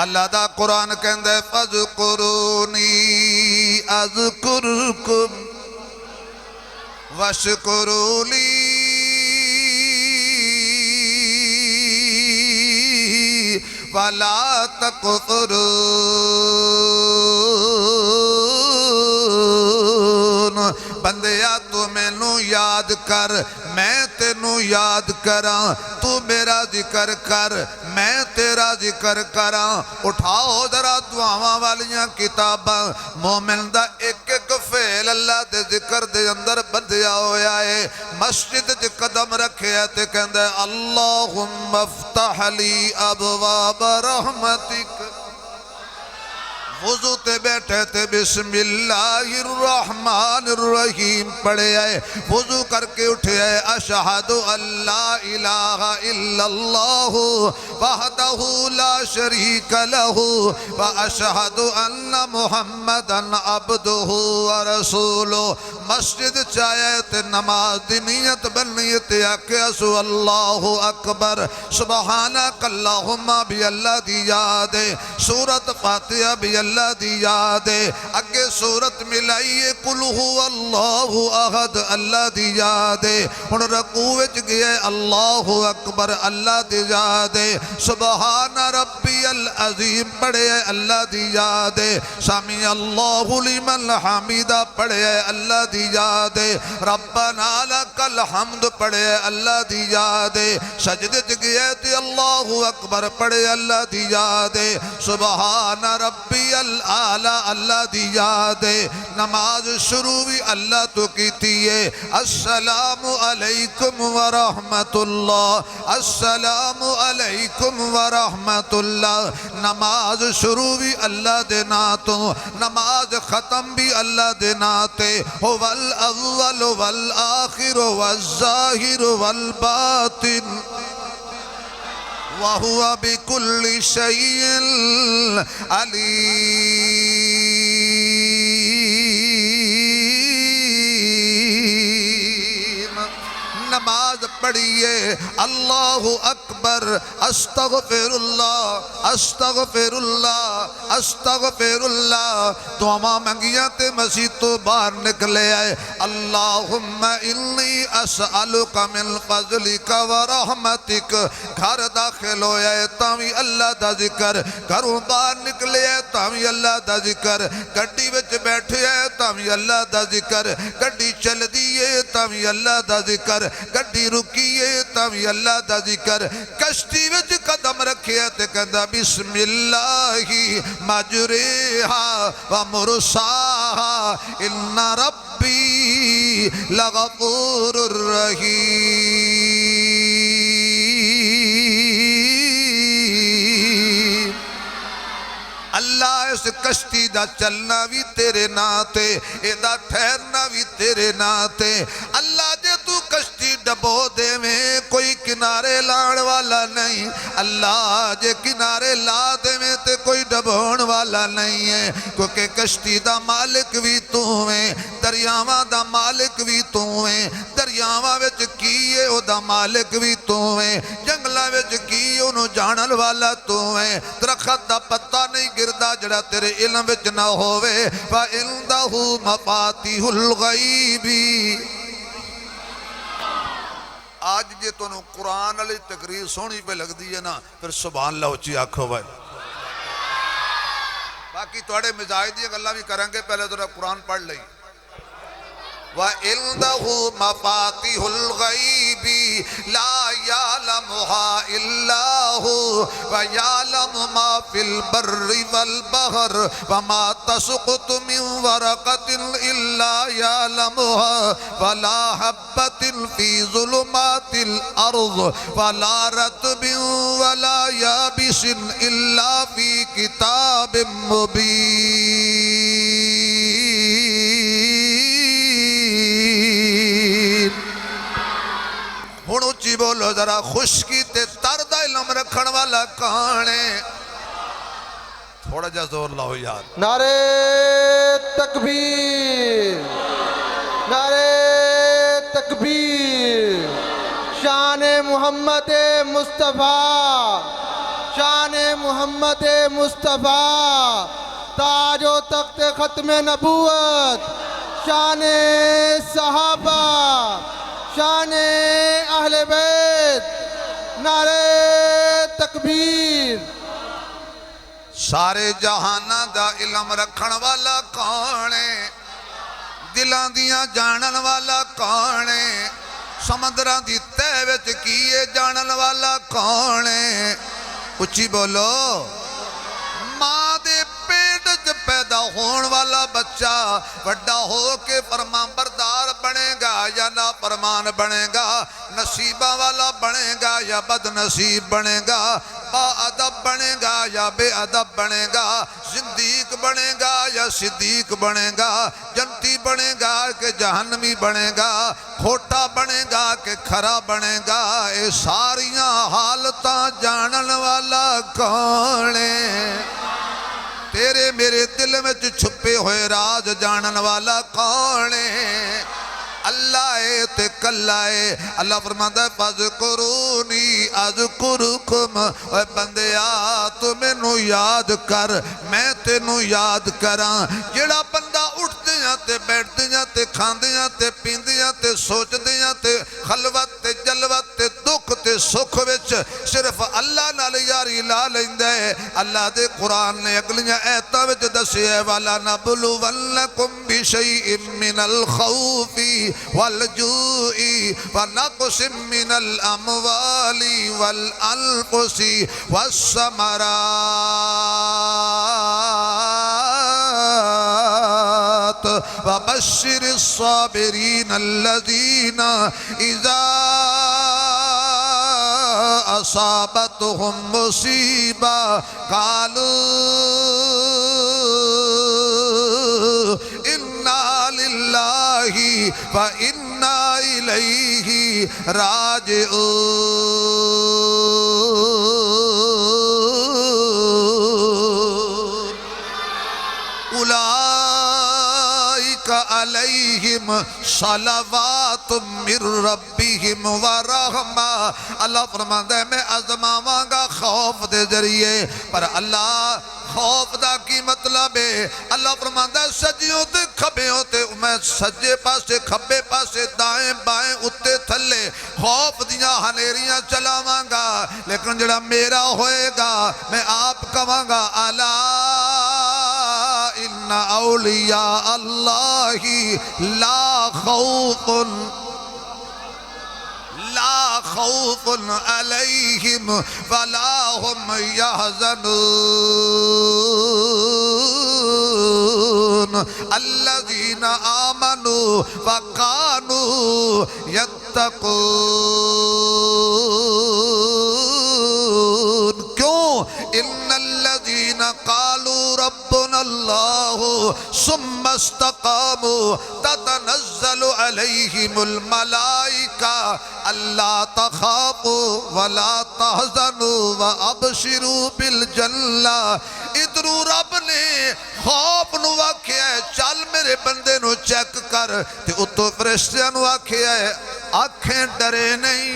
اللہ دا قرآن کہندے فَاذْكُرُونِي أَذْكُرْكُمْ وَاشْكُرُوا لِي وَلَا تَكْفُرُونَ بندیا تو مینوں یاد کر میں تینوں یاد کراں تو میرا ذکر کر میں تیرا ذکر کراں اٹھاؤ ذرا دعاواں والیاں کتاباں مومن دا ایک ایک فعل اللہ دے ذکر دے اندر بدیا ہویا ہے مسجد دے قدم رکھے تے کہندے اللہم افتح لی ابواب رحمتک وضو تے بیٹھے تے بسم اللہ الرحمن الرحیم پڑھے آئے وضو کر کے اٹھے آئے اشہد اللہ الہ الا اللہ وحدہ لا شریک لہ واشہد ان محمدا عبدہ ورسولہ مسجد چاہے تے نماز دی نیت بنیت آکے اسو اللہ اکبر سبحانک اللہم بھی اللہ دی یاد ہے سورت فاتحہ بھی اللہ دی یاد ہے اگے سورت ملائیے قل هو اللہ احد اللہ دی یاد ہے ہن رکوع وچ گئے اللہ اکبر اللہ دی یاد ہے سبحان ربی العظیم پڑھے اللہ دی یاد ہے سمی اللہ لمن حمیدہ پڑھے اللہ دی یاد ہے ربنا لک الحمد پڑھے اللہ دی یاد ہے سجدے وچ گئے تے اللہ اکبر پڑھے اللہ دی یاد ہے سبحان ربی العالی اللہ دی یاد ہے نماز شروع بھی اللہ تو کیتی ہے السلام علیکم ورحمت اللہ السلام علیکم ورحمت اللہ نماز شروع بھی اللہ دے ناتوں نماز ختم بھی اللہ دے ناتے هو الاول والآخر والظاہر والباطن وَهُوَ بِكُلِّ شَيْءٍ عَلِيمٌ نماز پڑھئے اللہ اکبر استغفر اللہ استغفر اللہ استغفر اللہ دعا منگیاں تے مسیح تو باہر نکلے آئے اللہم انی اسألک من فضلک ورحمتک گھر داخل ہویا ہے تاوی اللہ دا ذکر گھروں باہر نکلے آئے تاوی اللہ دا ذکر گھڑی وچ بیٹھے آئے تاوی اللہ دا ذکر گھڑی چل دیئے تاوی اللہ دا ذکر گھڑی رکیے تاوی اللہ دا ذکر کشتی وچ قدم رکھے تے کہندا بسم اللہ مجریہا ومرساہا ان ربی لغفور الرحیم اللہ اس کشتی دا چلنا بھی تیرے ناتے ایدہ ٹھہرنا بھی تیرے ناتے اللہ جے تو کشتی ڈبو دے میں کوئی کنارے لاڑ والا نہیں اللہ جے کنارے لا دے میں تے کوئی ڈبون والا نہیں ہے کیونکہ کشتی دا مالک بھی تو ہیں دریاواں دا مالک بھی تو ہیں دریاواں وچ کیے او دا مالک بھی تو ہیں جنگلہ وچ کیے انہوں جانل والا تو ہیں درخت دا پتہ نہیں گردہ جڑا تیرے علم وچ نہ ہوئے وَإِنْدَهُ مَفَاتِحُ الْغَيْبِ آج جے تو انہوں قرآن علی تقریر سونی پہ لگ دی ہے نا پھر سبحان اللہ اچھی آنکھو بھائی باقی توڑے مزاہدی اللہ بھی کریں گے پہلے تو قرآن پڑھ لئی وَإِنْدَهُ مَفَاتِحُ الْغَيْبِ لَا يَعْلَمُهَا إِلَّا هُوَ وَيَعْلَمُ مَا فِي الْبَرِّ وَالْبَحْرِ وَمَا تَسْقُطُ مِنْ وَرَقَةٍ إِلَّا يَعْلَمُهَا وَلَا حَبَّةٍ فِي ظُلُمَاتِ الْأَرْضِ وَلَا رَطْبٍ وَلَا يَابِسٍ إِلَّا فِي كِتَابٍ مُبِينٍ ہن اچھی بولو ذرا خشکی تے تردہ علم رکھن والا کانے تھوڑا جا زور لاؤ یار نعرہ تکبیر نعرہ تکبیر شان محمد مصطفیٰ شان محمد محمد مصطفیٰ تاج و تخت ختم نبوت، شان صحابہ، شان اہل بیت، نعرہ تکبیر۔ سارے جہاناں دا علم رکھن والا کون ہے؟ دلاں دیاں جانن والا کون ہے؟ سمندراں دی تہہ وچ کیے جانن والا کون ہے؟ اچھی بولو۔ ماں دے پیٹ وچ پیدا ہون والا بچہ وڈا ہو کے فرمان بردار بنے گا یا نا فرمان بنے گا، نصیبہ والا بنے گا یا بد نصیب بنے گا، با ادب بنے گا یا بے ادب بنے گا، زندیق بنے گا یا صدیق بنے گا، جنتی بنے گا کہ جہنمی بنے گا، کھوٹا بنے گا کہ کھرا بنے گا، اے ساریاں حالتاں جانن والا کون ہے؟ تیرے میرے دل میں چھپے ہوئے راز جانن والا کون ہے؟ اللہ ہے تے کلہ ہے۔ اللہ فرماتا ہے فَاذْكُرُونِي أَذْكُرُكُمْ، اے بندیا تو میں نو یاد کر میں تے نو یاد کراں۔ جڑا بندہ اٹھ دیاں تے بیٹھ دیاں تے کھان دیاں تے پین دیاں تے سوچ دیاں تے خلوت تے جلوت تے دکھ تے سکھ وچ صرف اللہ نال یاری لا لیندے ہے۔ اللہ دے قرآن نے اگلیاں ایتاں وچ دسے ہے وَلَنَبْلُوَنَّكُمْ بِشَيْءٍ مِّنَ الْخَوْفِ وَالْجُوعِ وَنَقْصٍ مِّنَ الْأَمْوَالِ وَالْأَنفُسِ وَالثَّمَرَاتِ وَبَشِّرِ الصَّابِرِينَ الَّذِينَ إِذَا أَصَابَتْهُمْ مُصِيبَةٌ قَالُوا إِنَّا لِلَّهِ وَإِنَّا إِلَيْهِ راجعون۔ أولئك عليهم صلوات من ربهم ورحمة۔ اللہ فرماتا ہے میں آزماواں گا خوف دے ذریعے، پر اللہ خوف دا کی مطلب ہے؟ اللہ فرماتا ہے سجیوں تے کھبیوں تے میں سجے پاسے کھبے پاسے دائیں بائیں اتے تھلے خوف دیاں ہنیریاں چلاواں گا، لیکن جڑا میرا ہوئے گا میں آپ کہاں گا الا ان اولیاء اللہ لا خوف علیہم ولا هم يحزنون الذین آمنوا وكانوا يتقون۔ کیوں؟ ان الذین قالوا ربنا اللہ ثم استقاموا تتنزل علیہم الملائکہ اللہ تخافوا ولا تحزنوا وابشروا بالجنہ۔ ادھروں رب نے خوف نو آکھیا ہے چل میرے بندے نو چیک کر، تے اتو فرشتیاں نو آکھیا ہے آنکھیں ڈرے نہیں